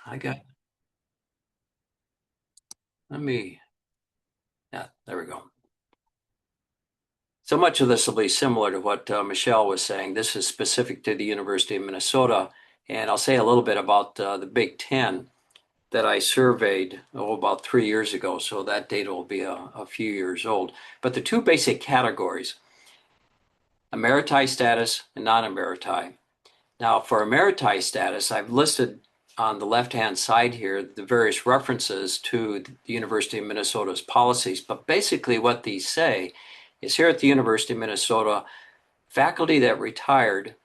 I got, let me, yeah, there we go. So much of this will be similar to what Michelle was saying. This is specific to the University of Minnesota. And I'll say a little bit about the Big Ten that I surveyed, about 3 years ago. So that data will be a few years old. But the two basic categories, emeriti status and non-emeriti. Now, for emeriti status, I've listed on the left-hand side here the various references to the University of Minnesota's policies. But basically what these say is here at the University of Minnesota, faculty that retired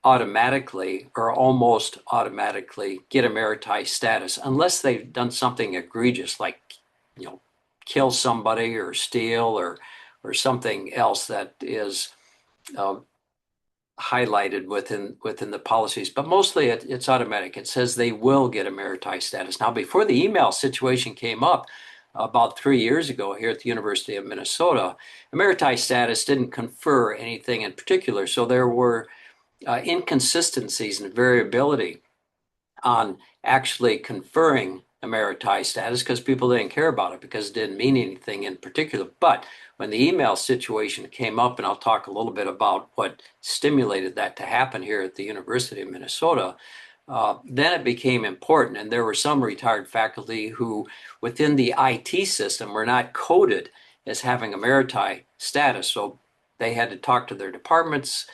automatically or almost automatically get emeriti status unless they've done something egregious like, you know, kill somebody or steal or something else that is uh, highlighted within the policies, but mostly it's automatic. It says they will get emeriti status. Now, before the email situation came up about 3 years ago here at the University of Minnesota, emeriti status didn't confer anything in particular, so there were inconsistencies and variability on actually conferring emeriti status because people didn't care about it because it didn't mean anything in particular. But when the email situation came up, and I'll talk a little bit about what stimulated that to happen here at the University of Minnesota, then it became important. And there were some retired faculty who, within the IT system, were not coded as having emeriti status. So they had to talk to their departments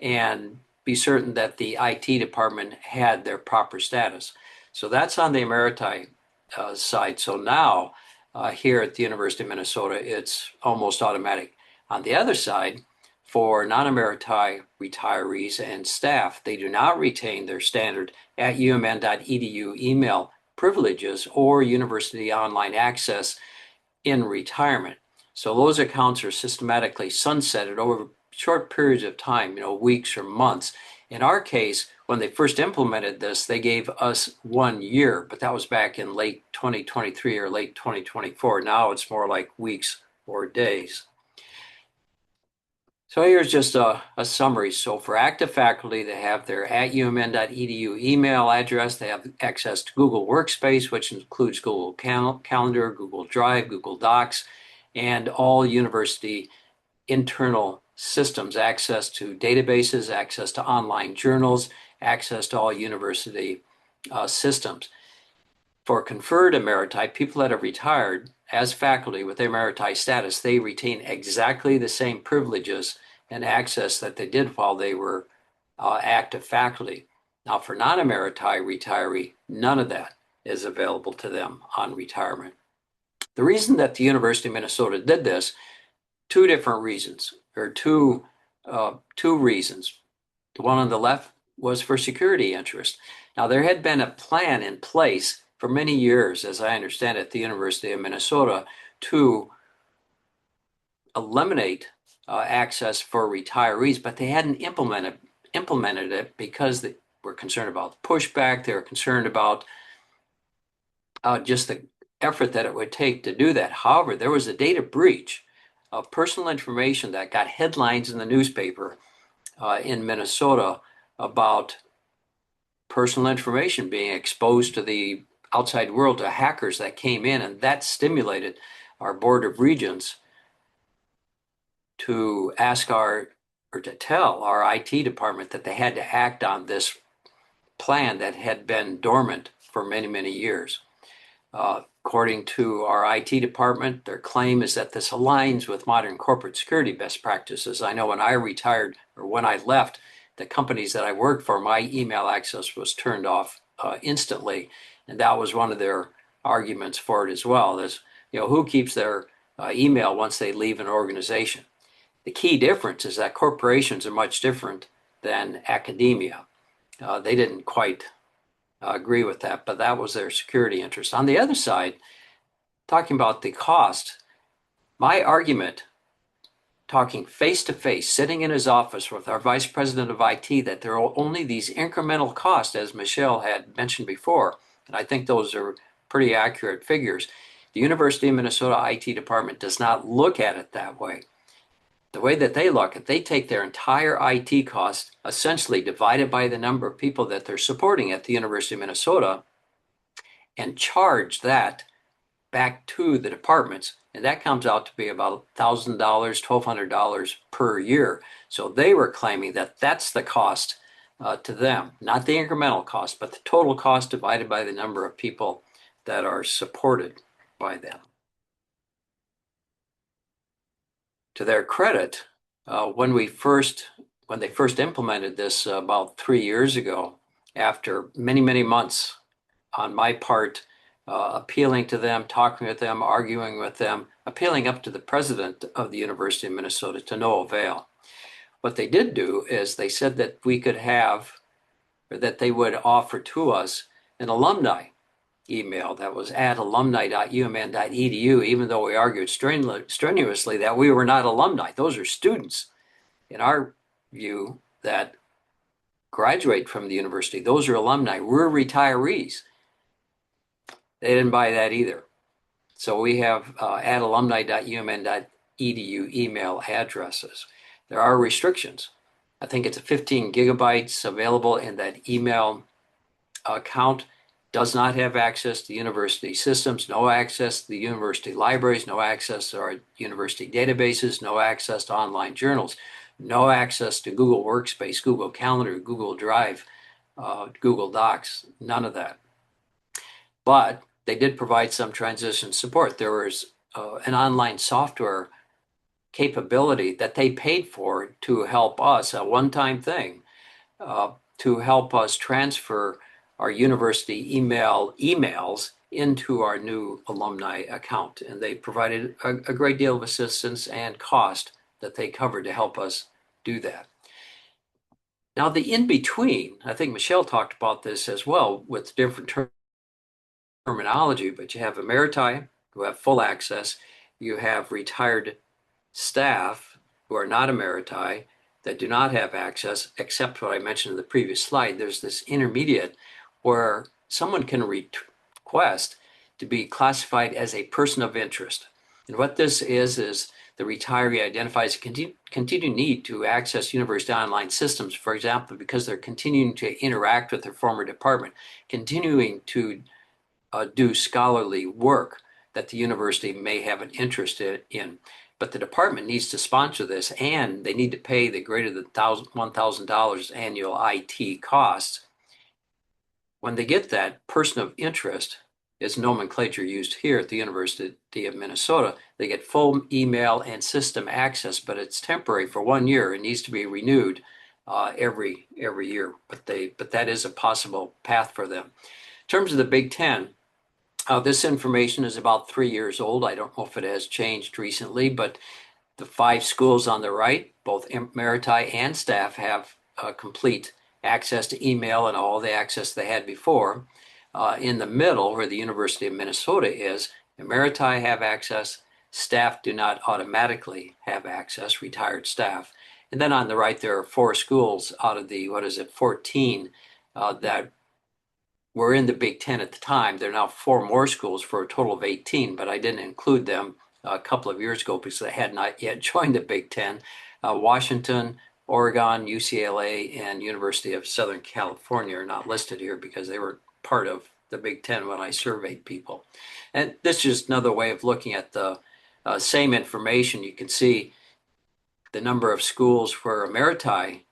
and be certain that the IT department had their proper status. So that's on the emeriti side. So now here at the University of Minnesota, it's almost automatic. On the other side, for non-emeriti retirees and staff, they do not retain their standard at umn.edu email privileges or university online access in retirement. So those accounts are systematically sunsetted over short periods of time, weeks or months. In our case, when they first implemented this, they gave us 1 year, but that was back in late 2023 or late 2024. Now it's more like weeks or days. So here's just a summary. So for active faculty, they have their at umn.edu email address. They have access to Google Workspace, which includes Google Calendar, Google Drive, Google Docs, and all university internal systems, access to databases, access to online journals, access to all university systems. For conferred emeriti, people that have retired as faculty with emeriti status, they retain exactly the same privileges and access that they did while they were active faculty. Now, for non-emeriti retiree, none of that is available to them on retirement. The reason that the University of Minnesota did this, two different reasons, or two reasons. The one on the left was for security interest. Now, there had been a plan in place for many years, as I understand it, at the University of Minnesota to eliminate access for retirees, but they hadn't implemented it because they were concerned about pushback. They were concerned about just the effort that it would take to do that. However, there was a data breach of personal information that got headlines in the newspaper in Minnesota about personal information being exposed to the outside world, to hackers that came in, and that stimulated our Board of Regents to to tell our IT department that they had to act on this plan that had been dormant for many, many years. According to our IT department, their claim is that this aligns with modern corporate security best practices. I know when I retired or when I left the companies that I worked for, my email access was turned off instantly. And that was one of their arguments for it as well. Is, who keeps their email once they leave an organization? The key difference is that corporations are much different than academia. They didn't quite agree with that, but that was their security interest. On the other side, talking about the cost, my argument, talking face to face, sitting in his office with our vice president of IT, that there are only these incremental costs, as Michelle had mentioned before, and I think those are pretty accurate figures. The University of Minnesota IT department does not look at it that way. The way that they look at, they take their entire IT cost, essentially divided by the number of people that they're supporting at the University of Minnesota, and charge that back to the departments. And that comes out to be about $1,000, $1,200 per year. So they were claiming that that's the cost to them, not the incremental cost, but the total cost divided by the number of people that are supported by them. To their credit, when they first implemented this about 3 years ago, after many, many months on my part, appealing to them, talking with them, arguing with them, appealing up to the president of the University of Minnesota to no avail. What they did do is they said that we could have, or that they would offer to us an alumni email that was at alumni.umn.edu, even though we argued strenuously that we were not alumni. Those are students, in our view, that graduate from the university. Those are alumni. We're retirees. They didn't buy that either. So we have at alumni.umn.edu email addresses. There are restrictions. I think it's 15 gigabytes available in that email account. Does not have access to university systems, no access to the university libraries, no access to our university databases, no access to online journals, no access to Google Workspace, Google Calendar, Google Drive, Google Docs, none of that. But they did provide some transition support. There was an online software capability that they paid for to help us, a one-time thing, to help us transfer our university emails into our new alumni account. And they provided a great deal of assistance and cost that they covered to help us do that. Now, the in-between, I think Michelle talked about this as well with different terminology, but you have Emeriti who have full access. You have retired staff who are not Emeriti that do not have access, except what I mentioned in the previous slide. There's this intermediate where someone can request to be classified as a person of interest. And what this is the retiree identifies a continued need to access university online systems, for example, because they're continuing to interact with their former department, continuing to do scholarly work that the university may have an interest in. But the department needs to sponsor this, and they need to pay the greater than $1,000 annual IT costs. When they get that person of interest, is nomenclature used here at the University of Minnesota, they get full email and system access, but it's temporary for 1 year. It needs to be renewed every year, but that is a possible path for them. In terms of the Big Ten, this information is about 3 years old. I don't know if it has changed recently, but the 5 schools on the right, both Emeriti and staff, have complete access to email and all the access they had before. In the middle, where the University of Minnesota is, Emeriti have access. Staff do not automatically have access, retired staff. And then on the right, there are 4 schools out of the, 14 that were in the Big Ten at the time. There are now 4 more schools for a total of 18, but I didn't include them a couple of years ago because they had not yet joined the Big Ten. Washington, Oregon, UCLA, and University of Southern California are not listed here because they were part of the Big Ten when I surveyed people. And this is another way of looking at the same information. You can see the number of schools where Emeriti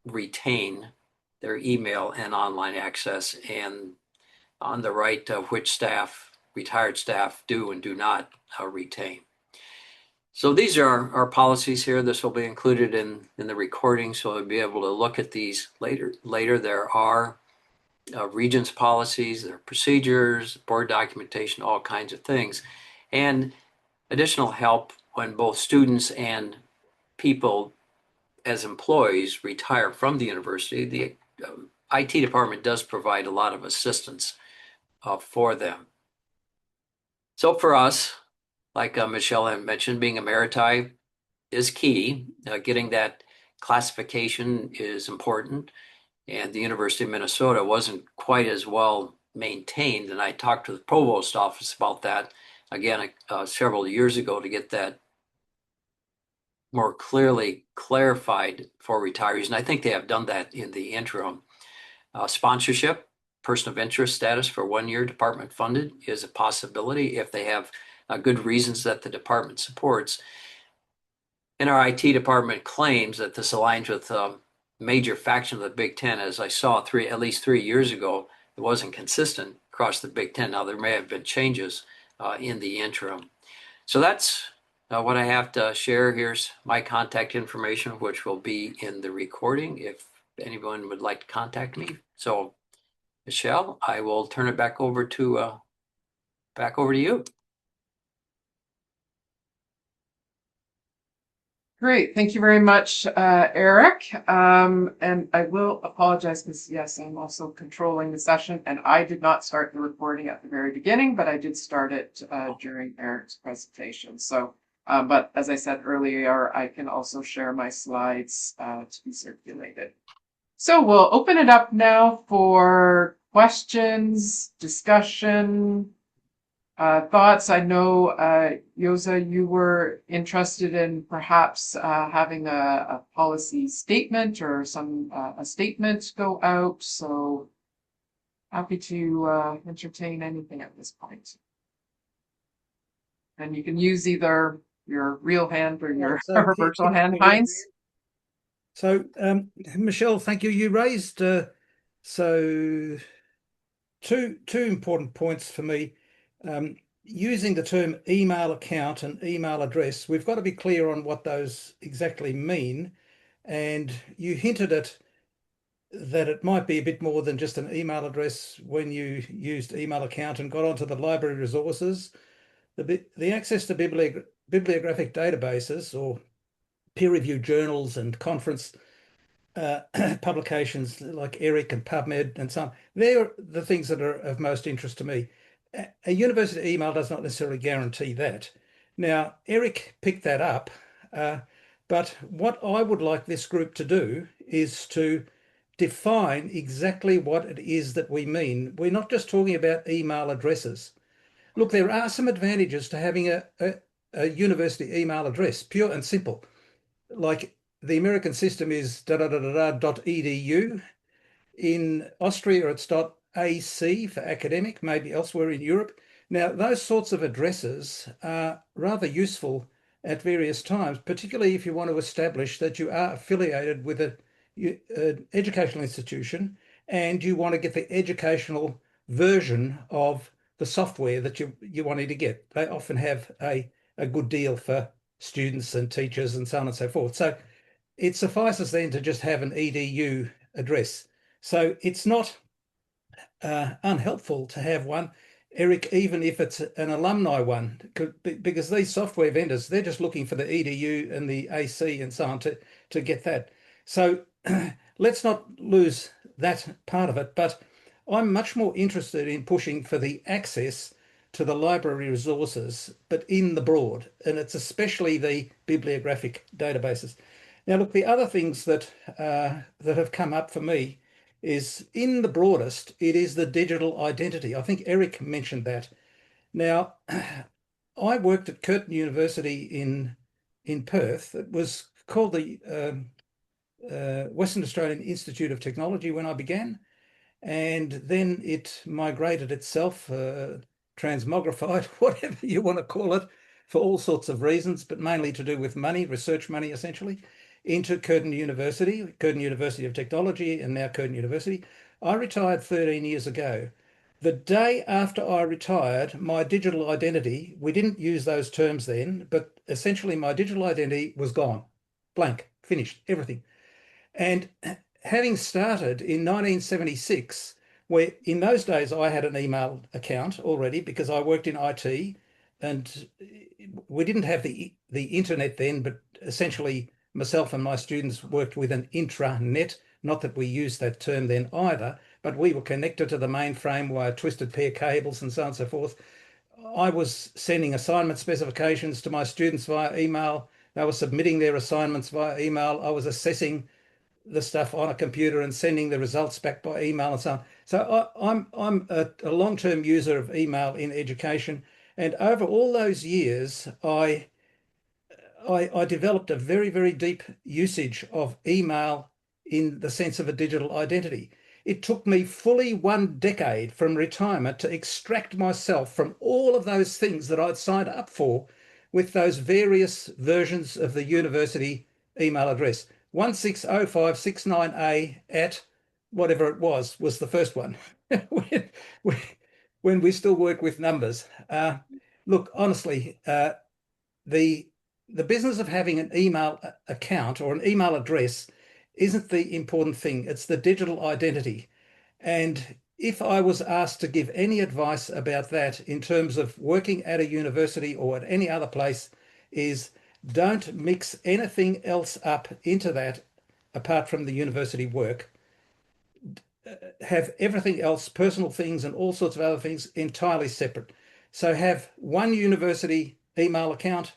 retain their email and online access, and on the right, which staff, retired staff, do and do not retain. So these are our policies here. This will be included in the recording, so you'll be able to look at these later. There are Regents policies, there are procedures, board documentation, all kinds of things, and additional help when both students and people as employees retire from the university. The IT department does provide a lot of assistance for them. So for us, like Michelle had mentioned, being Emeriti is key. Getting that classification is important. And the University of Minnesota wasn't quite as well maintained. And I talked to the provost office about that again several years ago to get that more clearly clarified for retirees. And I think they have done that in the interim. Sponsorship person of interest status for 1 year department funded is a possibility if they have good reasons that the department supports. And our IT department claims that this aligns with a major faction of the Big Ten. As I saw at least 3 years ago, it wasn't consistent across the Big Ten. Now, there may have been changes in the interim. So that's what I have to share. Here's my contact information, which will be in the recording if anyone would like to contact me. So, Michelle, I will turn it back over to you. Great. Thank you very much, Eric. And I will apologize because, yes, I'm also controlling the session, and I did not start the recording at the very beginning, but I did start it during Eric's presentation. So, but as I said earlier, I can also share my slides to be circulated. So we'll open it up now for questions, discussion, thoughts. I know, Yoza, you were interested in perhaps having a policy statement or a statement go out. So happy to entertain anything at this point. And you can use either your real hand or your virtual hand, Heinz. So, Michelle, thank you. You raised two important points for me. Using the term email account and email address, we've got to be clear on what those exactly mean. And you hinted at that it might be a bit more than just an email address when you used email account and got onto the library resources. The access to bibliographic databases or peer-reviewed journals and conference publications like ERIC and PubMed and so on. They're the things that are of most interest to me. A university email does not necessarily guarantee that. Now, ERIC picked that up, but what I would like this group to do is to define exactly what it is that we mean. We're not just talking about email addresses. Look, there are some advantages to having a university email address, pure and simple. Like the American system is .edu. In Austria, it's .ac for academic, maybe elsewhere in Europe. Now, those sorts of addresses are rather useful at various times, particularly if you want to establish that you are affiliated with an educational institution and you want to get the educational version of the software that you're wanting to get. They often have a good deal for students and teachers and so on and so forth. So it suffices then to just have an edu address. So it's not unhelpful to have one, Eric, even if it's an alumni one, because these software vendors, they're just looking for the edu and the AC and so on to get that. So let's not lose that part of it, but I'm much more interested in pushing for the access to the library resources, but in the broad, and it's especially the bibliographic databases. Now, look, the other things that have come up for me is in the broadest, it is the digital identity. I think Eric mentioned that. Now, I worked at Curtin University in Perth. It was called the Western Australian Institute of Technology when I began, and then it migrated itself, transmogrified, whatever you want to call it, for all sorts of reasons, but mainly to do with money, research money essentially, into Curtin University of Technology, and now Curtin University. I retired 13 years ago. The day after I retired, my digital identity, we didn't use those terms then, but essentially my digital identity was gone, blank, finished, everything. And having started in 1976, where in those days I had an email account already because I worked in IT, and we didn't have the internet then, but essentially myself and my students worked with an intranet. Not that we used that term then either, but we were connected to the mainframe via twisted pair cables and so on and so forth. I was sending assignment specifications to my students via email. They were submitting their assignments via email. I was assessing the stuff on a computer and sending the results back by email and so on. So I'm a long-term user of email in education, and over all those years, I developed a very, very deep usage of email in the sense of a digital identity. It took me fully 1 decade from retirement to extract myself from all of those things that I'd signed up for with those various versions of the university email address. 160569A at whatever it was the first one. when, when we still work with numbers. Look, honestly, the the business of having an email account or an email address isn't the important thing. It's the digital identity. And if I was asked to give any advice about that in terms of working at a university or at any other place, is don't mix anything else up into that apart from the university work. Have everything else, personal things and all sorts of other things, entirely separate. So have one university email account,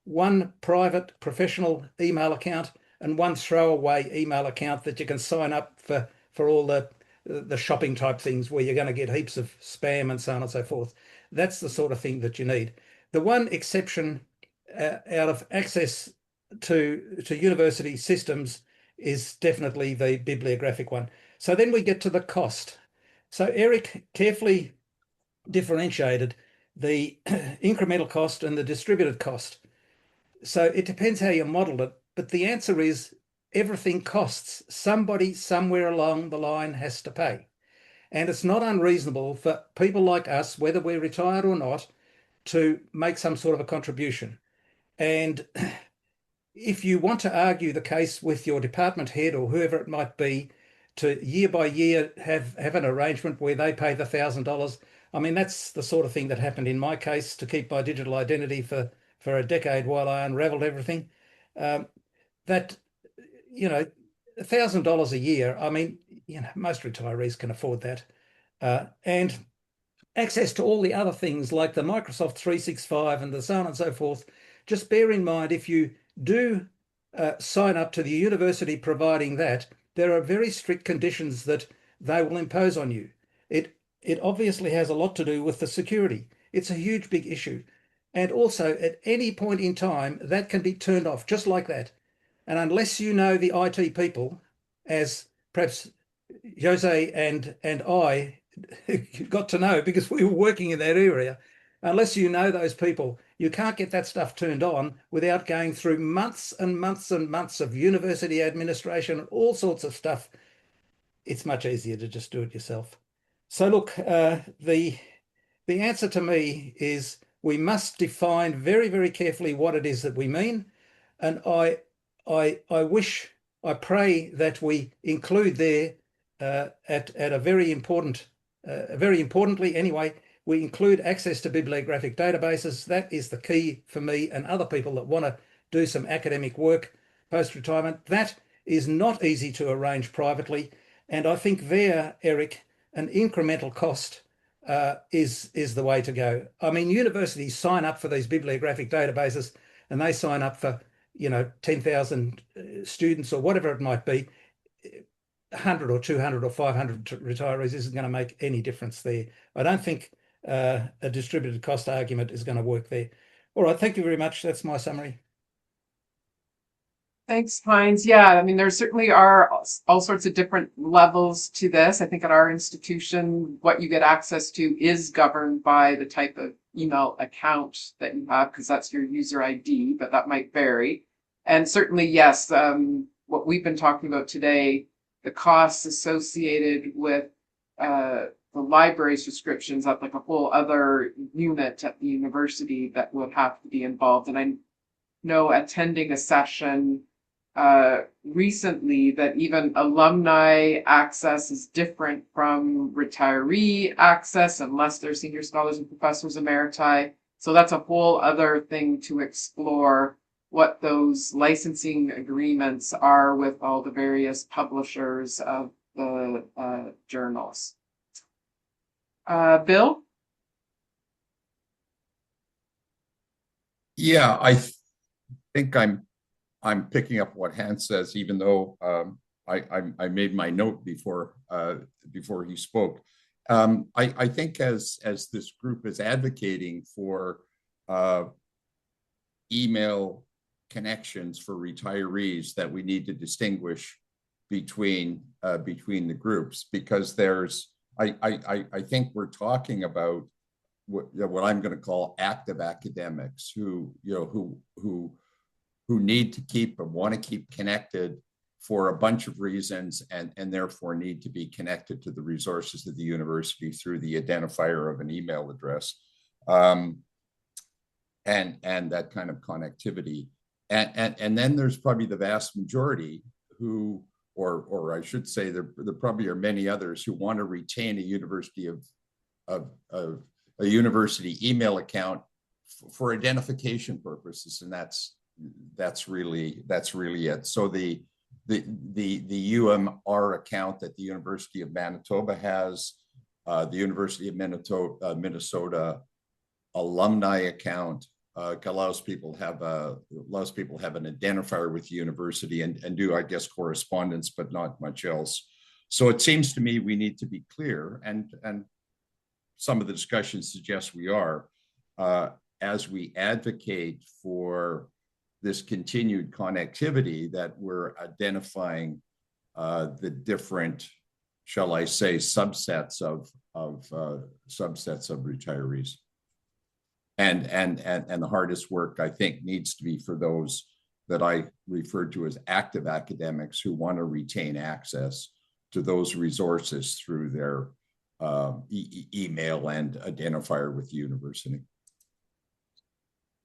one private professional email account, and one throwaway email account that you can sign up for all the shopping type things where you're going to get heaps of spam and so on and so forth. That's the sort of thing that you need. The one exception out of access to university systems is definitely the bibliographic one. So then we get to the cost. So Eric carefully differentiated the incremental cost and the distributed cost. So it depends how you model it, but the answer is everything costs. Somebody somewhere along the line has to pay. And it's not unreasonable for people like us, whether we're retired or not, to make some sort of a contribution. And if you want to argue the case with your department head or whoever it might be, to year by year have an arrangement where they pay the $1,000. I mean, that's the sort of thing that happened in my case to keep my digital identity for a decade while I unraveled everything. That, you know, $1,000 a year. I mean, most retirees can afford that. And access to all the other things like the Microsoft 365 and the so on and so forth. Just bear in mind, if you do sign up to the university providing that, there are very strict conditions that they will impose on you. It obviously has a lot to do with the security. It's a huge, big issue. And also, at any point in time, that can be turned off just like that. And unless you know the IT people, as perhaps Jose and I got to know because we were working in that area, unless you know those people, you can't get that stuff turned on without going through months and months and months of university administration and all sorts of stuff. It's much easier to just do it yourself. So look, the answer to me is we must define very, very carefully what it is that we mean. And I wish, I pray that we include there at a very importantly anyway, we include access to bibliographic databases. That is the key for me and other people that want to do some academic work post-retirement. That is not easy to arrange privately. And I think there, Eric, an incremental cost is the way to go. I mean, universities sign up for these bibliographic databases and they sign up for, 10,000 students or whatever it might be. 100 or 200 or 500 retirees isn't going to make any difference there. I don't think a distributed cost argument is going to work there. All right, thank you very much. That's my summary. Thanks, Heinz. Yeah, I mean, there certainly are all sorts of different levels to this. I think at our institution, what you get access to is governed by the type of email account that you have, because that's your user ID, but that might vary. And certainly, yes, what we've been talking about today, the costs associated with the library subscriptions, that's like a whole other unit at the university that would have to be involved. And I know attending a session recently that even alumni access is different from retiree access unless they're senior scholars and professors emeriti. So that's a whole other thing to explore, what those licensing agreements are with all the various publishers of the journals. Bill? Yeah, I think I'm picking up what Hans says, even though I made my note before he spoke. I think as this group is advocating for email connections for retirees, that we need to distinguish between the groups, because I think we're talking about what I'm going to call active academics who need to keep and want to keep connected for a bunch of reasons, and therefore need to be connected to the resources of the university through the identifier of an email address, and that kind of connectivity. And then there's probably the vast majority who, or I should say, there probably are many others who want to retain a university email account for identification purposes, and that's really it. So the UMR account that the University of Manitoba has, the University of Minnesota alumni account, allows people to have an identifier with the university and do, I guess, correspondence, but not much else. So it seems to me we need to be clear, and some of the discussions suggest we are, as we advocate for this continued connectivity, that we're identifying the different, shall I say, subsets of retirees. And the hardest work, I think, needs to be for those that I referred to as active academics who want to retain access to those resources through their email and identifier with the university.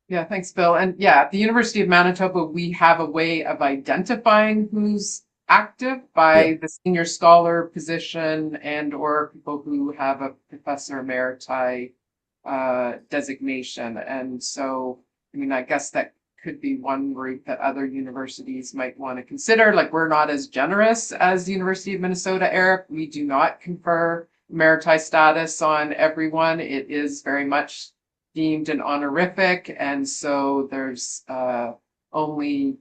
Yeah, thanks, Bill. And yeah, at the University of Manitoba, we have a way of identifying who's active by the senior scholar position and or people who have a professor emeriti designation. And so, I mean, I guess that could be one route that other universities might want to consider. Like, we're not as generous as the University of Minnesota, Eric. We do not confer emeriti status on everyone. It is very much deemed an honorific, and so there's only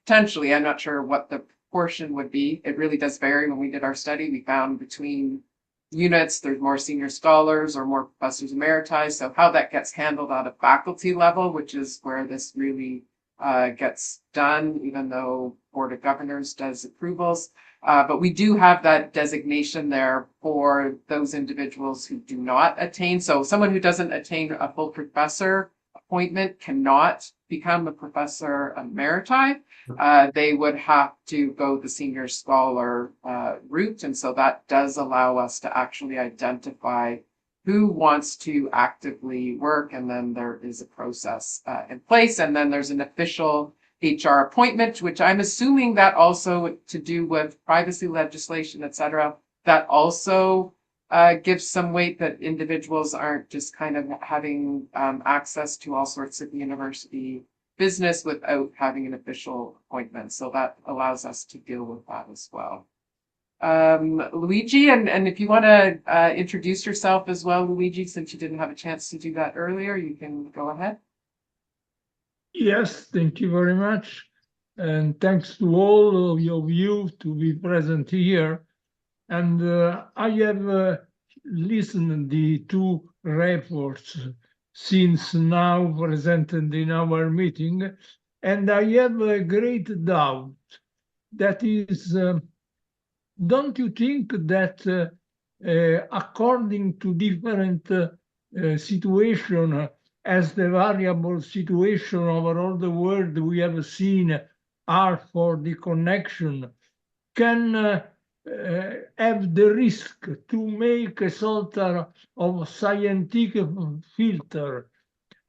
potentially, I'm not sure what the proportion would be. It really does vary. When we did our study, we found between units there's more senior scholars or more professors emeriti. So how that gets handled at a faculty level, which is where this really gets done, even though Board of Governors does approvals. But we do have that designation there for those individuals who do not attain. So someone who doesn't attain a full professor appointment cannot become a professor emeriti. They would have to go the senior scholar route. And so that does allow us to actually identify who wants to actively work. And then there is a process in place. And then there's an official HR appointment, which I'm assuming that also to do with privacy legislation, et cetera, that also gives some weight that individuals aren't just kind of having access to all sorts of university business without having an official appointment. So that allows us to deal with that as well. Luigi, and if you want to introduce yourself as well, Luigi, since you didn't have a chance to do that earlier, you can go ahead. Yes, thank you very much. And thanks to all of you to be present here. And I have listened to the two reports since now presented in our meeting, and I have a great doubt. That is, don't you think that according to different situation, as the variable situation over all the world we have seen are for the connection, can have the risk to make a sort of scientific filter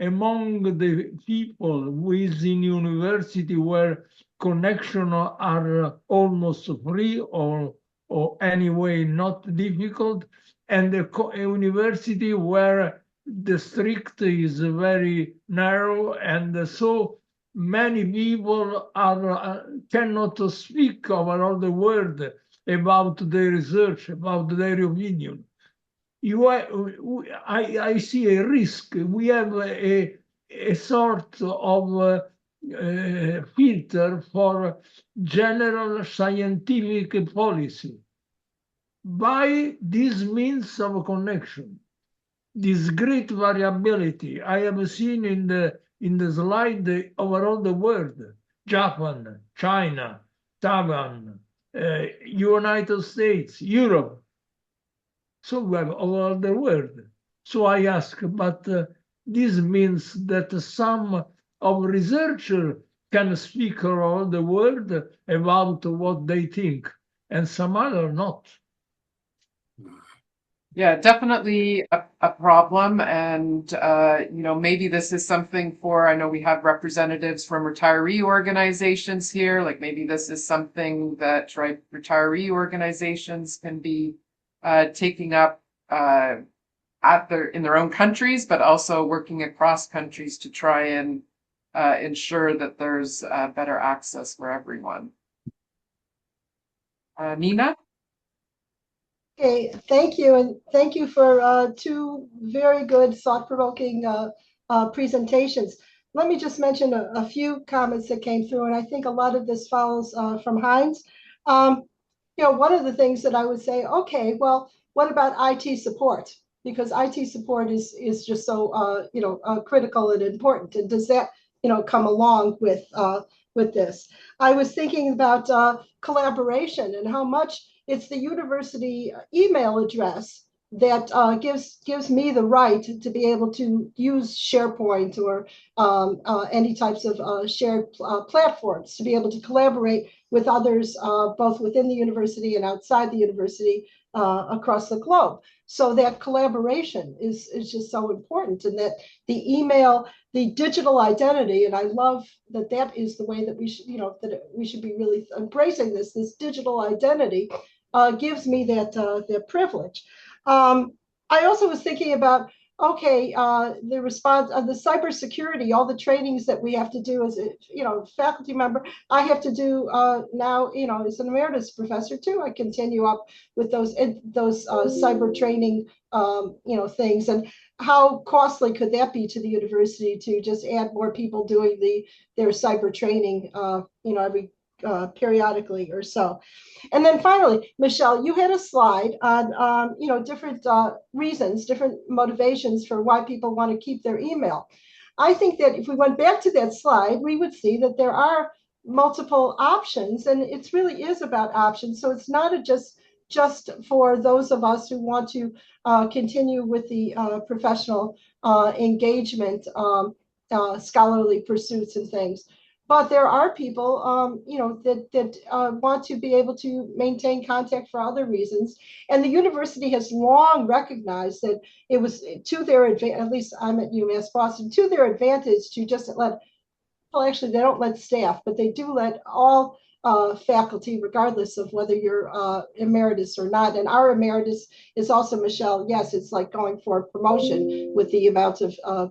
among the people within university where connections are almost free or anyway not difficult, and a university where the strict is very narrow, and so many people cannot speak over all the world about their research, about their opinion. I see a risk. We have a sort of filter for general scientific policy by this means of connection. This great variability I have seen in the slide over all the world: Japan, China, Taiwan, United States, Europe. So we have all over the world. So I ask, but this means that some of researchers can speak around the world about what they think, and some other not. Yeah, definitely a problem. And, maybe this is something for, I know we have representatives from retiree organizations here. Like maybe this is something that retiree organizations can be taking up in their own countries, but also working across countries to try and ensure that there's better access for everyone. Nina? Okay, thank you, and thank you for two very good, thought-provoking presentations. Let me just mention a few comments that came through, and I think a lot of this follows from Heinz. Um, one of the things that I would say, okay, well, what about IT support? Because IT support is just so critical and important. And does that come along with this? I was thinking about collaboration and how much it's the university email address that gives me the right to be able to use SharePoint or any types of shared platforms to be able to collaborate with others, both within the university and outside the university across the globe. So that collaboration is just so important, and that the email, the digital identity, and I love that is the way that we should, that we should be really embracing this digital identity gives me that privilege. I also was thinking about, okay, the response of the cybersecurity, all the trainings that we have to do as a faculty member. I have to do now, as an emeritus professor too. I continue up with those cyber training, things, and how costly could that be to the university to just add more people doing their cyber training, every periodically or so. And then finally, Michelle, you had a slide on, different reasons, different motivations for why people want to keep their email. I think that if we went back to that slide, we would see that there are multiple options, and it really is about options. So it's not just for those of us who want to continue with the professional engagement, scholarly pursuits and things. But there are people, that want to be able to maintain contact for other reasons. And the university has long recognized that it was to their advantage, at least I'm at UMass Boston, to their advantage to just let, well, actually, they don't let staff, but they do let all faculty, regardless of whether you're emeritus or not. And our emeritus is also, Michelle, yes, it's like going for a promotion with the amount of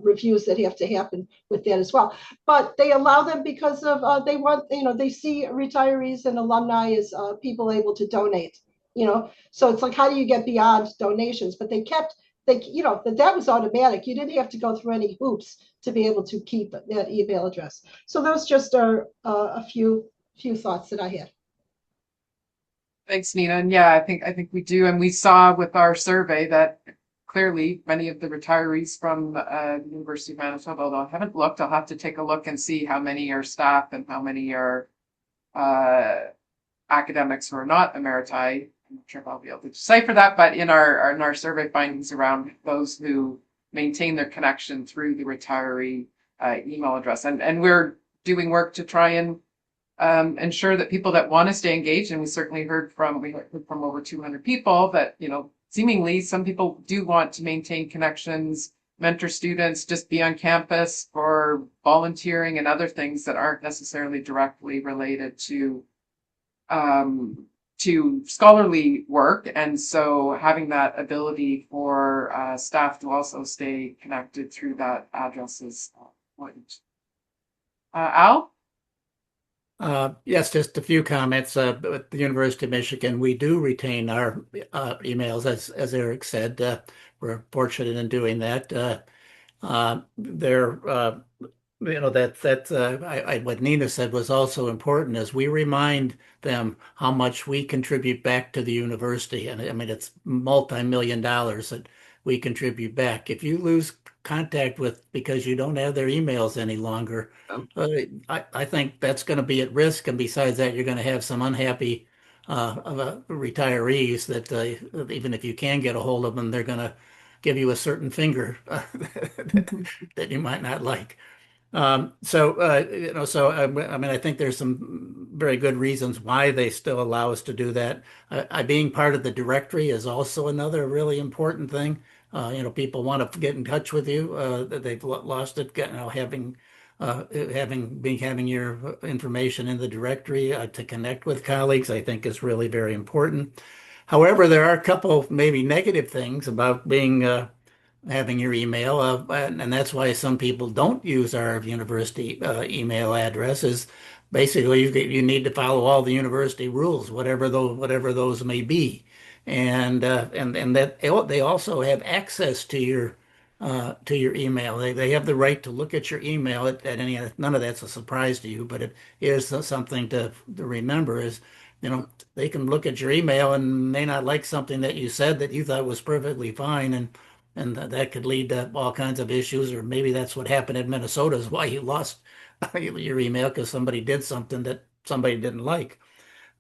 reviews that have to happen with that as well. But they allow them because of, they want, they see retirees and alumni as people able to donate, so it's like, how do you get beyond donations? But that was automatic. You didn't have to go through any hoops to be able to keep that email address. So those just are a few thoughts that I had. Thanks, Nina. And yeah, I think we do. And we saw with our survey that clearly many of the retirees from the University of Manitoba, although I haven't looked, I'll have to take a look and see how many are staff and how many are academics who are not emeriti. I'm not sure if I'll be able to decipher that, but in our survey findings around those who maintain their connection through the retiree email address. And we're doing work to try and ensure that people that want to stay engaged, and we heard from over 200 people that, seemingly some people do want to maintain connections, mentor students, just be on campus for volunteering and other things that aren't necessarily directly related to scholarly work. And so having that ability for staff to also stay connected through that address is important. Al? Yes, just a few comments. At the University of Michigan, we do retain our emails, as Eric said. We're fortunate in doing that. What Nina said was also important, as we remind them how much we contribute back to the university. And I mean, it's multi-million dollars that we contribute back. If you lose contact with because you don't have their emails any longer. Um, I think that's going to be at risk. And besides that, you're going to have some unhappy retirees that even if you can get a hold of them, they're going to give you a certain finger that you might not like. I mean, I think there's some very good reasons why they still allow us to do that. Being part of the directory is also another really important thing. People want to get in touch with you, that they've lost it, having your information in the directory, to connect with colleagues, I think is really very important. However, there are a couple maybe negative things about being having your email, and that's why some people don't use our university email address. Is basically you need to follow all the university rules, whatever those may be, and that they also have access to your email. They have the right to look at your email at any. None of that's a surprise to you, but it is something to remember. Is they can look at your email and may not like something that you said that you thought was perfectly fine, and that could lead to all kinds of issues. Or maybe that's what happened in Minnesota is why you lost your email because somebody did something that somebody didn't like.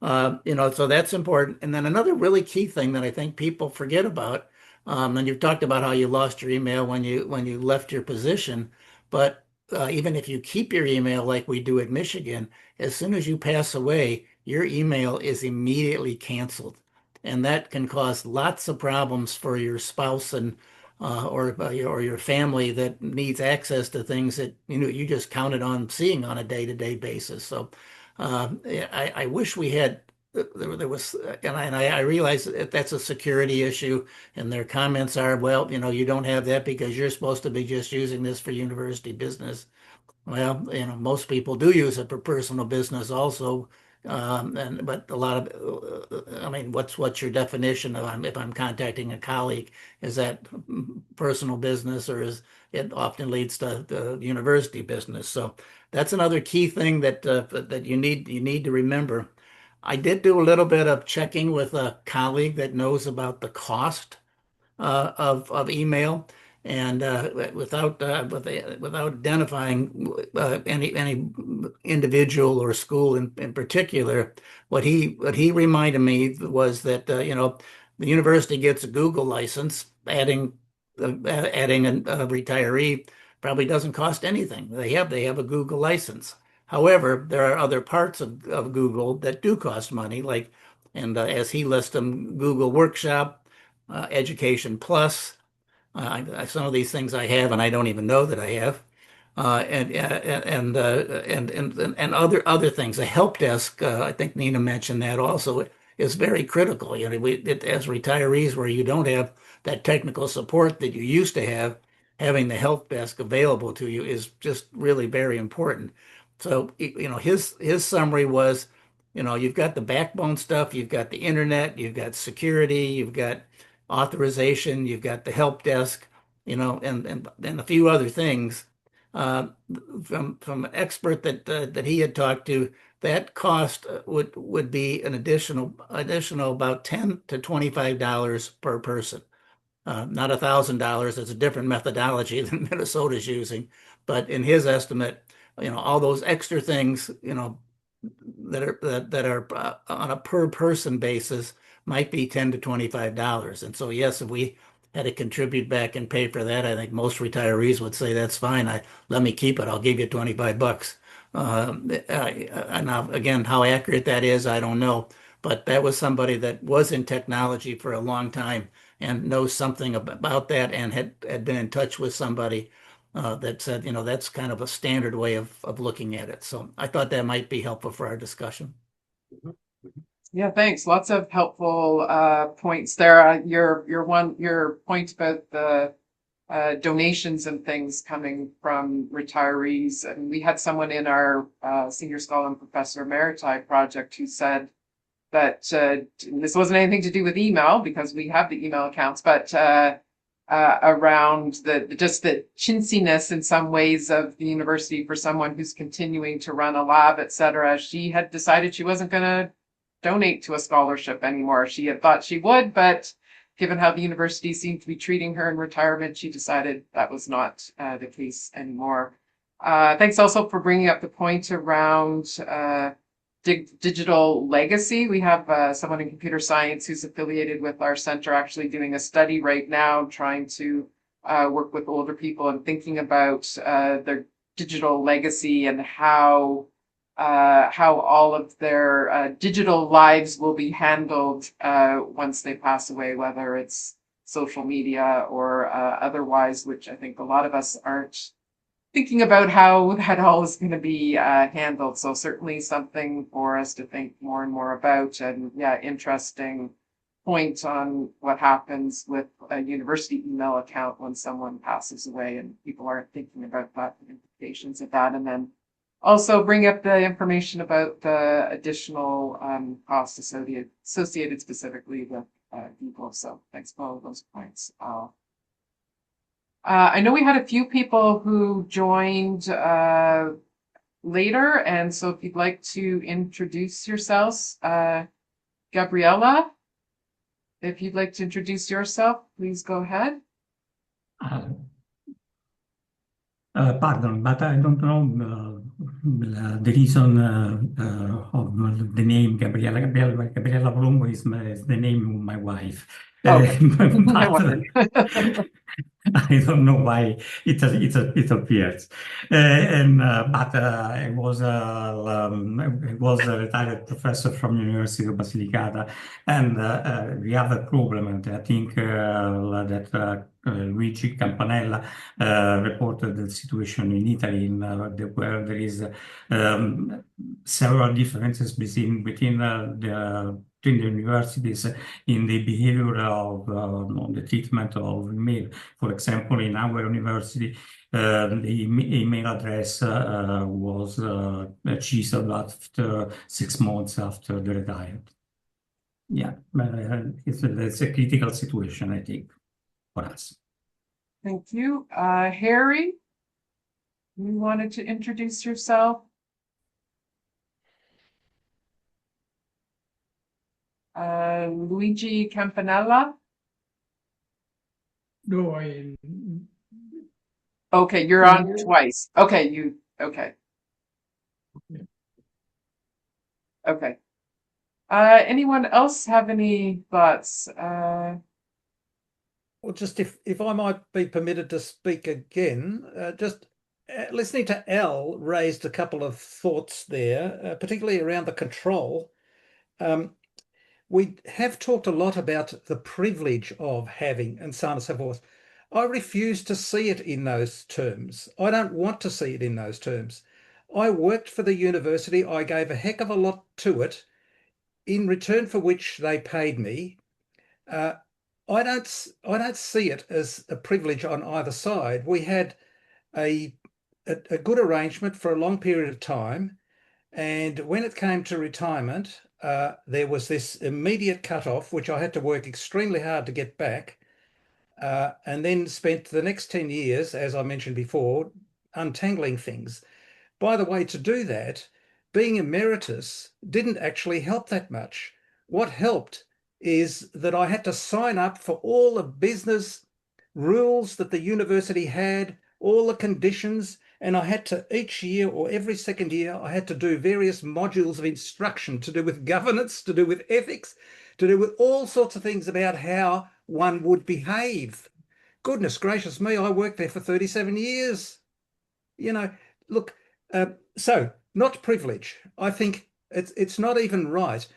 So that's important. And then another really key thing that I think people forget about, and you've talked about how you lost your email when you left your position, but even if you keep your email like we do at Michigan, as soon as you pass away, your email is immediately canceled, and that can cause lots of problems for your spouse and or your family that needs access to things that you just counted on seeing on a day-to-day basis. So I wish we had. There was, and I realize that that's a security issue, and their comments are, well, you don't have that because you're supposed to be just using this for university business. Well, most people do use it for personal business also. But a lot of, I mean, what's your definition of if I'm contacting a colleague? Is that personal business or is it often leads to the university business? So that's another key thing that you need to remember. I did do a little bit of checking with a colleague that knows about the cost of email, and without identifying any individual or school in particular, what he reminded me was that the university gets a Google license. Adding a retiree probably doesn't cost anything. They have a Google license. However, there are other parts of Google that do cost money, like, and as he lists them, Google Workshop, Education Plus. Some of these things I have, and I don't even know that I have. And other things. The help desk, I think Nina mentioned that also, is very critical. As retirees, where you don't have that technical support that you used to have, having the help desk available to you is just really very important. So, his summary was, you've got the backbone stuff, you've got the internet, you've got security, you've got authorization, you've got the help desk, and a few other things. Uh, from an expert that he had talked to, that cost would be an additional about $10 to $25 per person. Not $1,000. It's a different methodology than Minnesota's using, but in his estimate, all those extra things, that are on a per person basis might be $10 to $25. And so, yes, if we had to contribute back and pay for that, I think most retirees would say that's fine. Let me keep it. I'll give you $25. Now, again, how accurate that is, I don't know. But that was somebody that was in technology for a long time and knows something about that, and had been in touch with somebody that said, that's kind of a standard way of looking at it. So I thought that might be helpful for our discussion. Yeah, thanks. Lots of helpful points there. Your point about the donations and things coming from retirees, and we had someone in our Senior Scholar and Professor Emeriti project who said that this wasn't anything to do with email because we have the email accounts, but around just the chintziness in some ways of the university for someone who's continuing to run a lab, et cetera. She had decided she wasn't going to donate to a scholarship anymore. She had thought she would, but given how the university seemed to be treating her in retirement, she decided that was not the case anymore. Thanks also for bringing up the point around digital legacy. We have someone in computer science who's affiliated with our center actually doing a study right now, trying to work with older people and thinking about their digital legacy and how all of their digital lives will be handled once they pass away, whether it's social media or otherwise, which I think a lot of us aren't thinking about how that all is going to be handled. So certainly something for us to think more and more about. And yeah, interesting point on what happens with a university email account when someone passes away, and people aren't thinking about that, the implications of that. And then also bring up the information about the additional costs associated specifically with people. So thanks for all of those points. I know we had a few people who joined later, and so if you'd like to introduce yourselves, Gabriella, if you'd like to introduce yourself, please go ahead. Pardon, but I don't know the reason of the name Gabriella. Gabriella Brumbo is the name of my wife. Okay. I But wondered. I don't know why it appears. But I was a retired professor from University of Basilicata, and we have a problem, and I think that Luigi Campanella reported the situation in Italy, where there is several differences between the universities in the behavior of the treatment of email. For example, in our university, the email address was chiseled after 6 months after the retirement. Yeah, it's a critical situation, I think, for us. Thank you. Harry, you wanted to introduce yourself? Luigi Campanella? No, Okay, you're on twice. Okay, okay. Okay. Anyone else have any thoughts? Well, just if I might be permitted to speak again, just listening to Al raised a couple of thoughts there, particularly around the control. We have talked a lot about the privilege of having and so on and so forth. I refuse to see it in those terms. I don't want to see it in those terms. I worked for the university. I gave a heck of a lot to it, in return for which they paid me. I don't see it as a privilege on either side. We had a good arrangement for a long period of time, and when it came to retirement, there was this immediate cut-off, which I had to work extremely hard to get back, and then spent the next 10 years, as I mentioned before, untangling things. By the way, to do that, being emeritus didn't actually help that much. What helped is that I had to sign up for all the business rules that the university had, all the conditions, and I had to each year or every second year, I had to do various modules of instruction to do with governance, to do with ethics, to do with all sorts of things about how one would behave. Goodness gracious me, I worked there for 37 years. Look, so not privilege. I think it's not even right.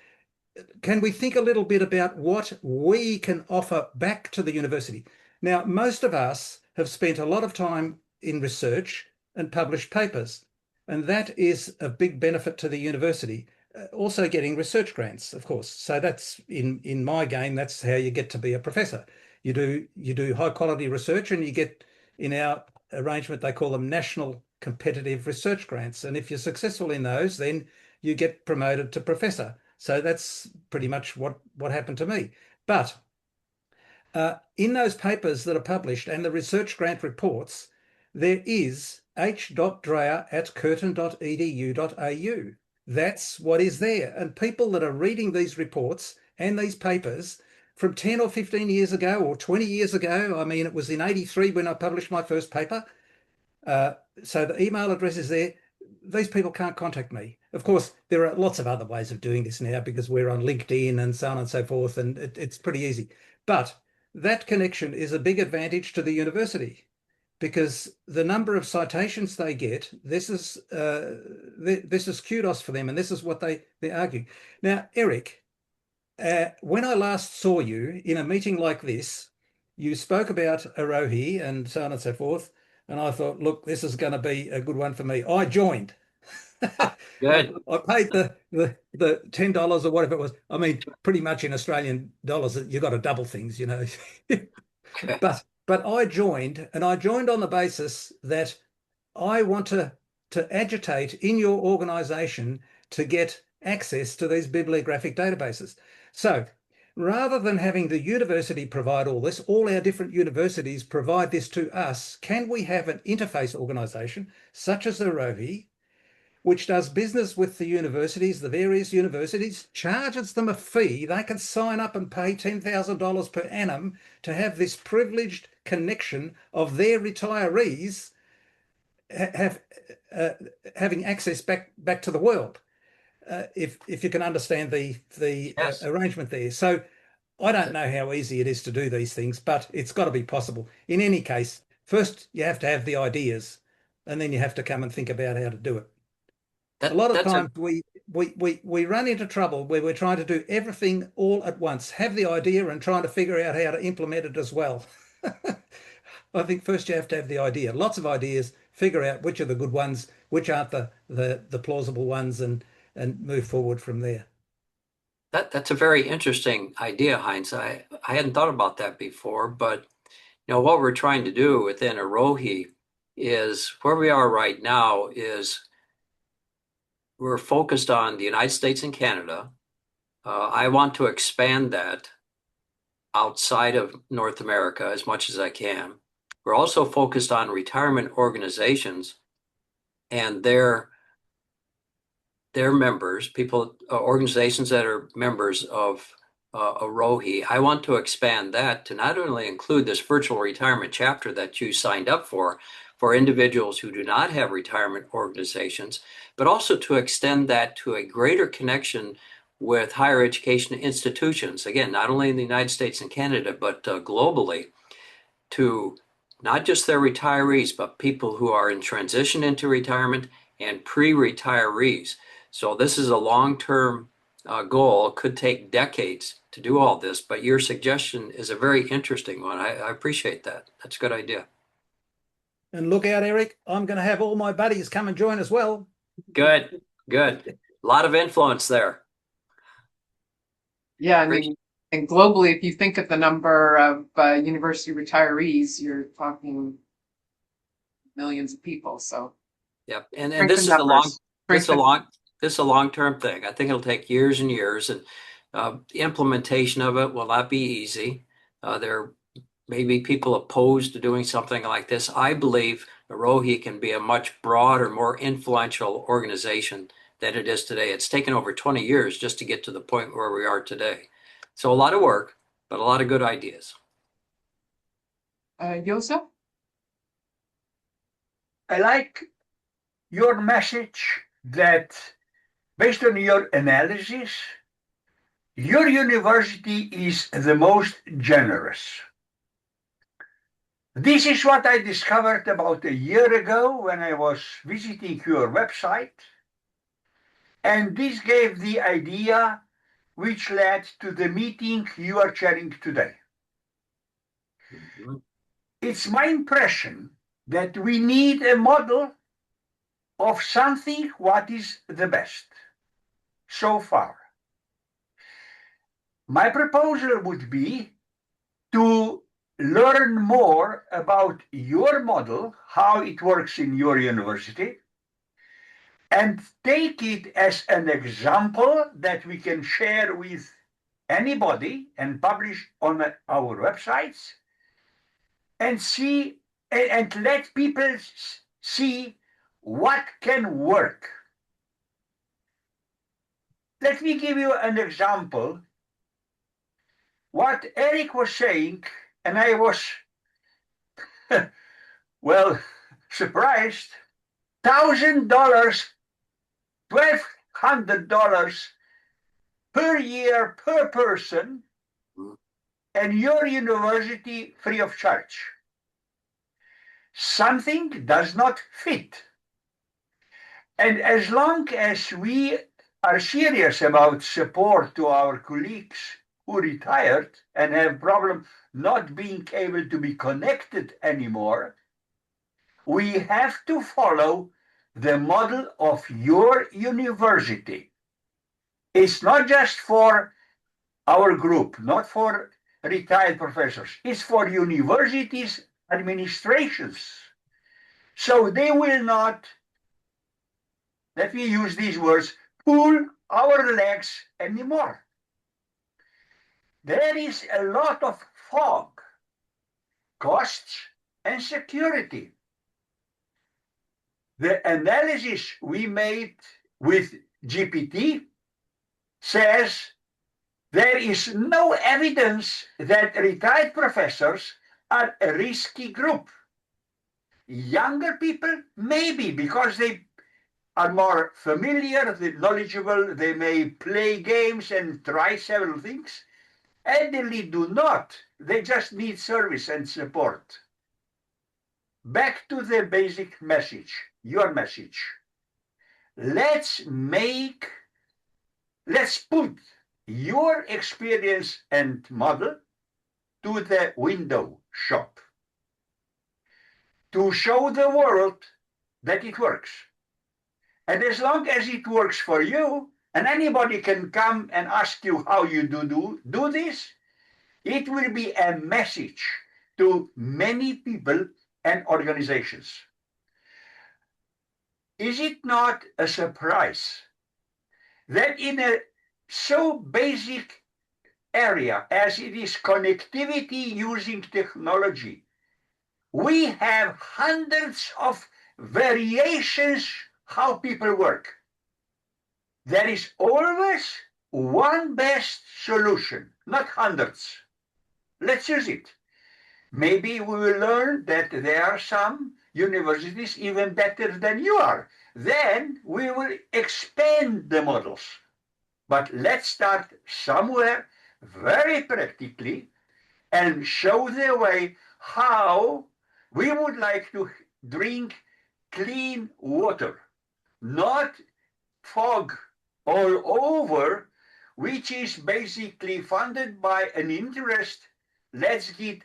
Can we think a little bit about what we can offer back to the university? Now, most of us have spent a lot of time in research and published papers, and that is a big benefit to the university. Also getting research grants, of course. So that's in my game, that's how you get to be a professor. You do high quality research, and you get, in our arrangement, they call them national competitive research grants. And if you're successful in those, then you get promoted to professor. So that's pretty much what happened to me. But in those papers that are published and the research grant reports, there is h.dreyer@curtin.edu.au. That's what is there. And people that are reading these reports and these papers from 10 or 15 years ago or 20 years ago. I mean, it was in 83 when I published my first paper. So the email address is there. These people can't contact me. Of course, there are lots of other ways of doing this now because we're on LinkedIn and so on and so forth, and it's pretty easy. But that connection is a big advantage to the university because the number of citations they get, this is kudos for them, and this is what they're arguing. Now, Eric, when I last saw you in a meeting like this, you spoke about Arohi and so on and so forth, and I thought, look, this is going to be a good one for me. I joined. Good. I paid the $10 or whatever it was. I mean, pretty much in Australian dollars, you got to double things, you know. Okay. But I joined, and I joined on the basis that I want to agitate in your organization to get access to these bibliographic databases. So rather than having the university provide all this, all our different universities provide this to us, can we have an interface organization such as Arohi, which does business with the universities, the various universities, charges them a fee. They can sign up and pay $10,000 per annum to have this privileged connection of their retirees having access back to the world. If you can understand the Yes. arrangement there. So I don't know how easy it is to do these things, but it's got to be possible. In any case, first you have to have the ideas, and then you have to come and think about how to do it. A lot of That's a times we run into trouble where we're trying to do everything all at once, have the idea and trying to figure out how to implement it as well. I think first you have to have the idea, lots of ideas, figure out which are the good ones, which aren't the plausible ones, and move forward from there. that's a very interesting idea, Heinz. I hadn't thought about that before, but what we're trying to do within Arohi is where we are right now is we're focused on the United States and Canada. I want to expand that outside of North America as much as I can. We're also focused on retirement organizations and their members, people, organizations that are members of Arohi. I want to expand that to not only include this virtual retirement chapter that you signed up for individuals who do not have retirement organizations, but also to extend that to a greater connection with higher education institutions, again, not only in the United States and Canada, but globally, to not just their retirees, but people who are in transition into retirement and pre-retirees. So this is a long-term goal. It could take decades to do all this, but your suggestion is a very interesting one. I appreciate that. That's a good idea. And look out, Eric, I'm going to have all my buddies come and join as well. Good, good. A lot of influence there. Yeah, I mean, and globally, if you think of the number of university retirees, you're talking millions of people. So Yep. And strength this in is a numbers. this is a long-term thing. I think it'll take years and years, and the implementation of it will not be easy. There may be people opposed to doing something like this. I believe Arohi can be a much broader, more influential organization than it is today. It's taken over 20 years just to get to the point where we are today. So a lot of work, but a lot of good ideas. Joseph? I like your message that based on your analysis, your university is the most generous. This is what I discovered about a year ago when I was visiting your website. And this gave the idea which led to the meeting you are chairing today. It's my impression that we need a model of something what is the best so far. My proposal would be to learn more about your model, how it works in your university, and take it as an example that we can share with anybody and publish on our websites and see and let people see what can work. Let me give you an example. what Eric was saying, and I was, well, surprised. $1,000, $1,200 per year per person, and your university free of charge. Something does not fit. And as long as we are serious about support to our colleagues who retired and have problem not being able to be connected anymore, we have to follow the model of your university. It's not just for our group, not for retired professors. It's for universities, administrations. So they will not, let me use these words, pull our legs anymore. There is a lot of fog, costs, and security. The analysis we made with GPT says there is no evidence that retired professors are a risky group. Younger people, maybe, because they are more familiar, knowledgeable, they may play games and try several things. Elderly do not. They just need service and support. Back to the basic message, your message. Let's put your experience and model to the window shop to show the world that it works. And as long as it works for you, and anybody can come and ask you how you do this, it will be a message to many people and organizations. Is it not a surprise that in a so basic area as it is connectivity using technology, we have hundreds of variations how people work? There is always one best solution, not hundreds. Let's use it. Maybe we will learn that there are some universities even better than you are. Then we will expand the models. But let's start somewhere very practically and show the way how we would like to drink clean water, not fog all over, which is basically funded by an interest. Let's get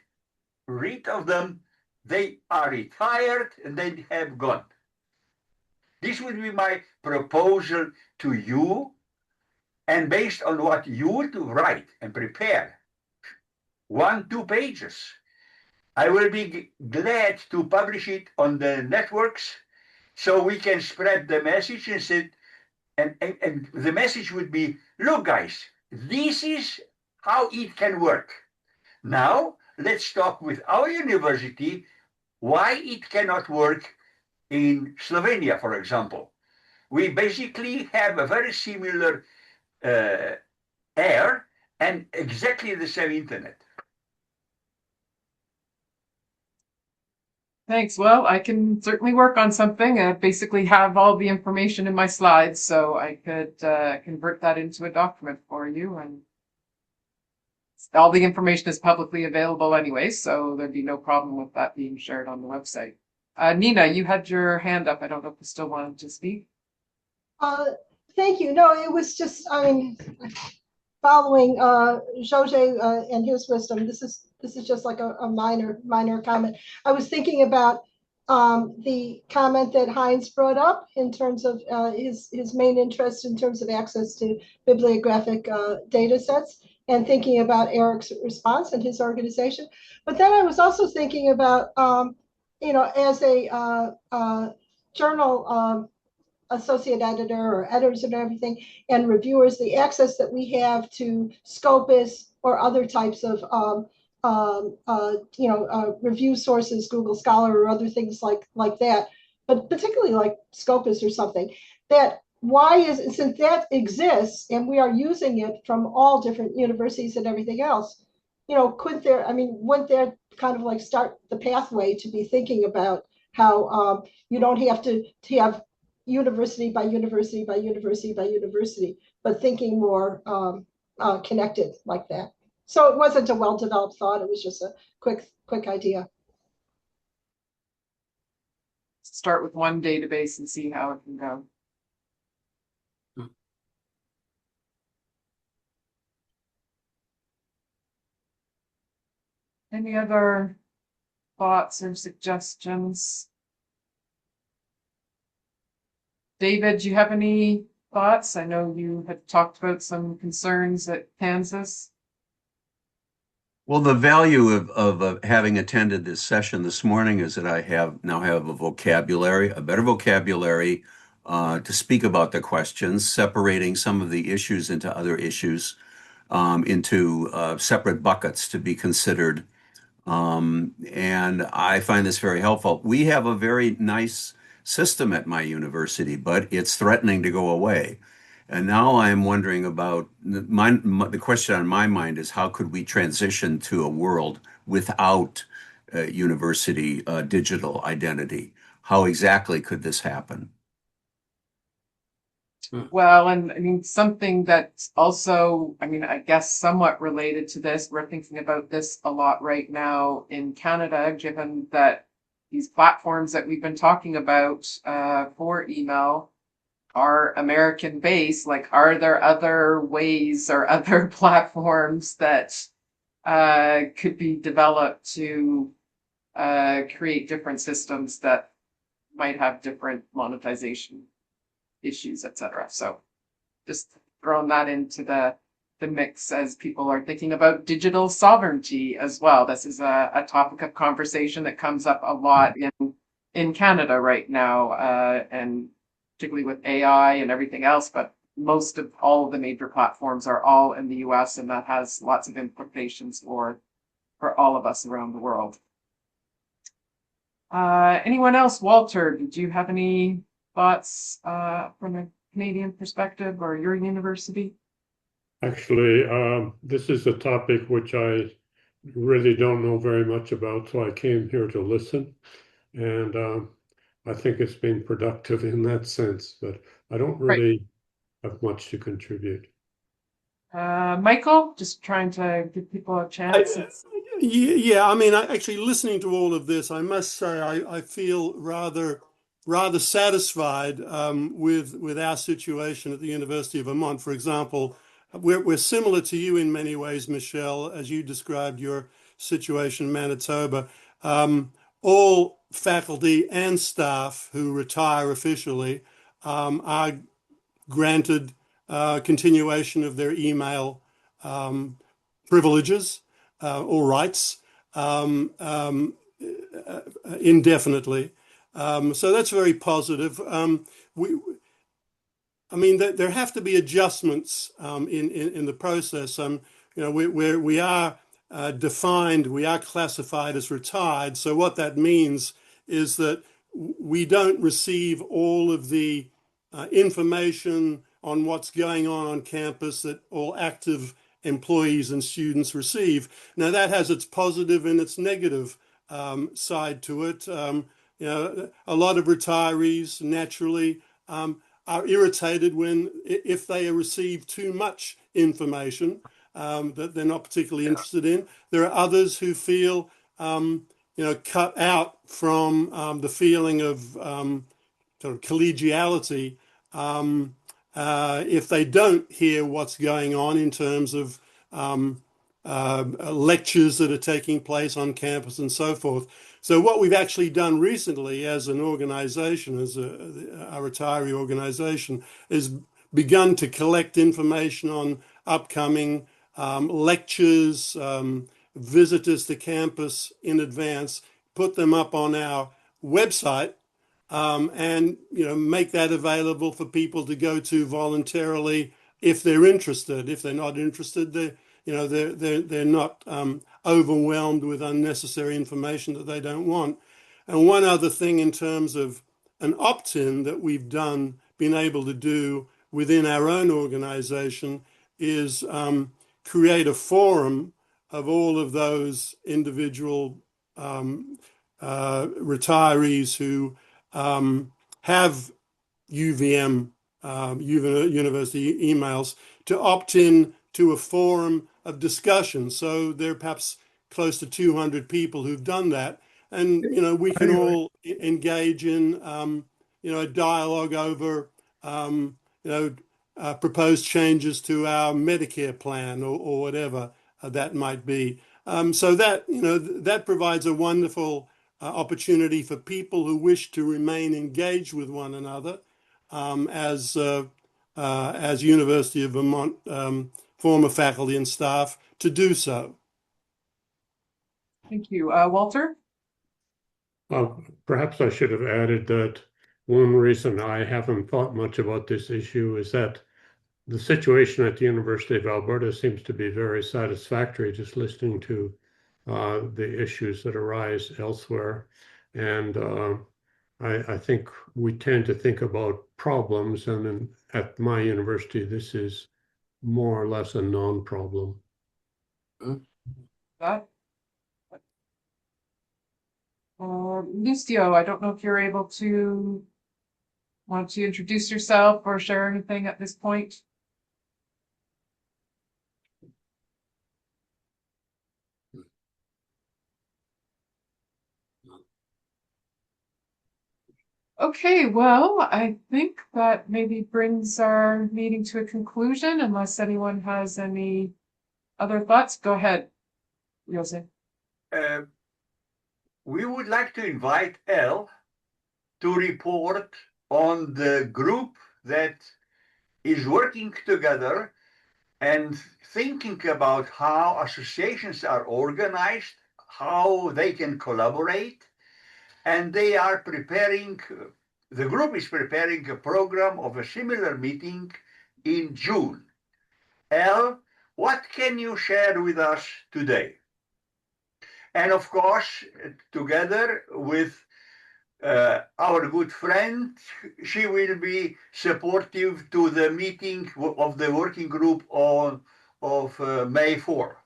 rid of them. They are retired and they have gone. This would be my proposal to you. And based on what you would write and prepare, 1-2 pages, I will be glad to publish it on the networks so we can spread the message and say, and the message would be, look, guys, this is how it can work. Now, let's talk with our university why it cannot work in Slovenia, for example. We basically have a very similar air and exactly the same internet. Thanks. Well, I can certainly work on something. I basically have all the information in my slides, so I could convert that into a document for you. And all the information is publicly available anyway, so there'd be no problem with that being shared on the website. Nina, you had your hand up. I don't know if you still wanted to speak. Thank you. No, it was just, I mean, following Jose and his wisdom, this is just like a minor comment. I was thinking about the comment that Heinz brought up in terms of his main interest in terms of access to bibliographic data sets, and thinking about Eric's response and his organization. But then I was also thinking about, as a journal associate editor or editors and everything, and reviewers, the access that we have to Scopus or other types of review sources, Google Scholar or other things like that, but particularly like Scopus or something, that since that exists and we are using it from all different universities and everything else, couldn't there, I mean, wouldn't there kind of like start the pathway to be thinking about how you don't have to have university by university by university by university, but thinking more connected like that. So it wasn't a well-developed thought. It was just a quick idea. Start with one database and see how it can go. Any other thoughts or suggestions? David, do you have any thoughts? I know you had talked about some concerns at Kansas. Well, the value of having attended this session this morning is that I now have a better vocabulary to speak about the questions, separating some of the issues into other issues, into separate buckets to be considered. And I find this very helpful. We have a very nice system at my university, but it's threatening to go away. And now I'm wondering about the question on my mind is how could we transition to a world without university digital identity? How exactly could this happen? Well, and I mean, something that's also, I mean, I guess somewhat related to this, we're thinking about this a lot right now in Canada, given that these platforms that we've been talking about for email are American based. Like, are there other ways or other platforms that could be developed to create different systems that might have different monetization issues, etc. So just throwing that into the mix as people are thinking about digital sovereignty as well. This is a topic of conversation that comes up a lot in Canada right now, and particularly with AI and everything else. But most of all of the major platforms are all in the US, and that has lots of implications for all of us around the world. Anyone else? Walter, did you have any thoughts from a Canadian perspective or your university? Actually, this is a topic which I really don't know very much about, so I came here to listen. And I think it's been productive in that sense, but I don't really have much to contribute. Michael, just trying to give people a chance. Yeah, I mean, actually listening to all of this, I must say I feel rather satisfied with our situation at the University of Vermont. For example, we're similar to you in many ways, Michelle, as you described your situation in Manitoba. All faculty and staff who retire officially are granted continuation of their email privileges or rights indefinitely. So that's very positive. I mean, there have to be adjustments in the process. We are defined, we are classified as retired. So what that means is that we don't receive all of the information on what's going on campus that all active employees and students receive. Now that has its positive and its negative side to it. A lot of retirees naturally are irritated if they receive too much information that they're not particularly interested in. There are others who feel cut out from the feeling of sort of collegiality if they don't hear what's going on in terms of lectures that are taking place on campus and so forth. So what we've actually done recently as an organization, as a retiree organization, is begun to collect information on upcoming lectures, visitors to campus in advance, put them up on our website, and make that available for people to go to voluntarily if they're interested. If they're not interested, they're not overwhelmed with unnecessary information that they don't want. And one other thing in terms of an opt-in that we've been able to do within our own organization is create a forum of all of those individual retirees who have UVM, university emails, to opt in to a forum of discussion. So there are perhaps close to 200 people who've done that. And, we can all engage in, a dialogue over, proposed changes to our Medicare plan or whatever that might be. So that, that provides a wonderful opportunity for people who wish to remain engaged with one another as University of Vermont former faculty and staff to do so. Thank you. Walter? Perhaps I should have added that one reason I haven't thought much about this issue is that the situation at the University of Alberta seems to be very satisfactory, just listening to the issues that arise elsewhere. And I think we tend to think about problems, and at my university, this is more or less a non-problem. That? Lucio, I don't know if you're able to want to introduce yourself or share anything at this point. Okay, well, I think that maybe brings our meeting to a conclusion unless anyone has any other thoughts. Go ahead, Jose. We would like to invite Elle to report on the group that is working together and thinking about how associations are organized, how they can collaborate, and they are preparing, the group is preparing a program of a similar meeting in June. Elle, what can you share with us today? And of course, together with our good friend, she will be supportive to the meeting of the working group of May 4.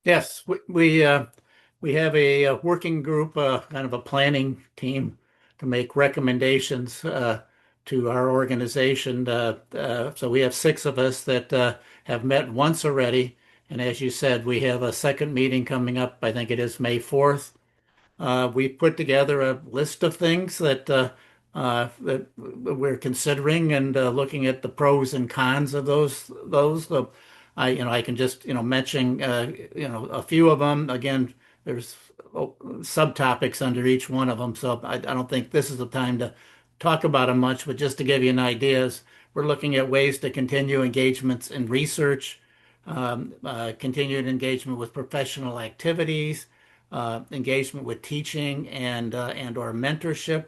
Yes, we have a working group, kind of a planning team to make recommendations to our organization. So we have 6 of us that have met once already. And as you said, we have a second meeting coming up. I think it is May 4th. We put together a list of things that we're considering and looking at the pros and cons of those. I can just mention a few of them. Again, there's subtopics under each one of them, so I don't think this is the time to talk about them much. But just to give you an idea, we're looking at ways to continue engagements in research, continued engagement with professional activities, engagement with teaching and or mentorship.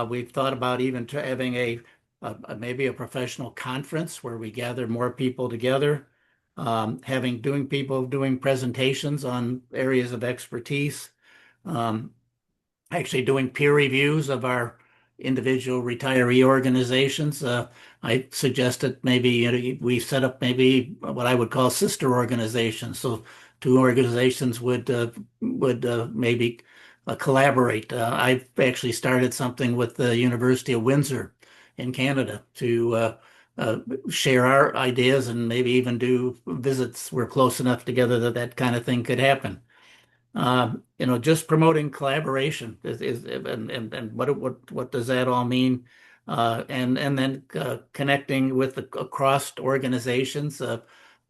We've thought about even having maybe a professional conference where we gather more people together, doing presentations on areas of expertise, actually doing peer reviews of our individual retiree organizations. I suggested maybe we set up maybe what I would call sister organizations. So 2 organizations would maybe collaborate. I've actually started something with the University of Windsor in Canada to share our ideas and maybe even do visits. We're close enough together that that kind of thing could happen. Just promoting collaboration and what does that all mean? And then connecting with across organizations.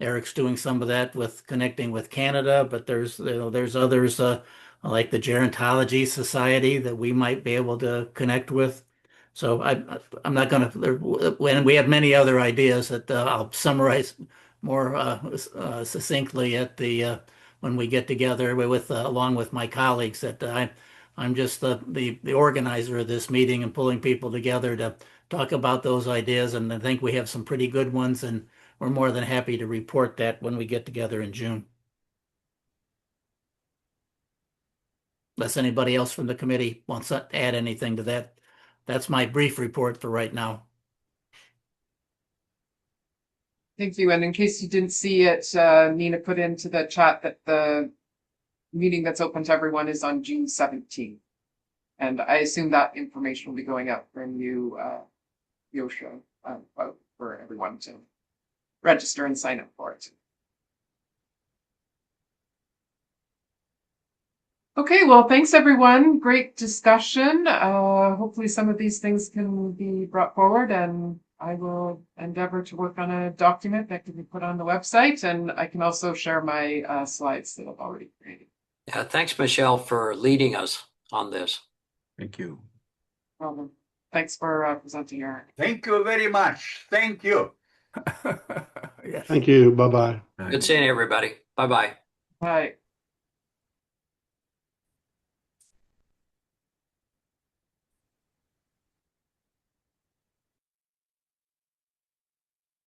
Eric's doing some of that with connecting with Canada, but there's others like the Gerontology Society that we might be able to connect with. So I'm not going to. When we have many other ideas that I'll summarize more succinctly at the when we get together with along with my colleagues. That I'm just the organizer of this meeting and pulling people together to talk about those ideas, and I think we have some pretty good ones, and we're more than happy to report that when we get together in June. Unless anybody else from the committee wants to add anything to that. That's my brief report for right now. Thank you. And in case you didn't see it, Nina put into the chat that the meeting that's open to everyone is on June 17th. And I assume that information will be going out from you, Yosha, for everyone to register and sign up for it. Okay, well, thanks everyone. Great discussion. Hopefully some of these things can be brought forward, and I will endeavor to work on a document that can be put on the website, and I can also share my slides that I've already created. Yeah, thanks, Michelle, for leading us on this. Thank you. Thanks for presenting, Eric. Thank you very much. Thank you. Yes. Thank you. Bye-bye. Good seeing everybody. Bye-bye. Bye.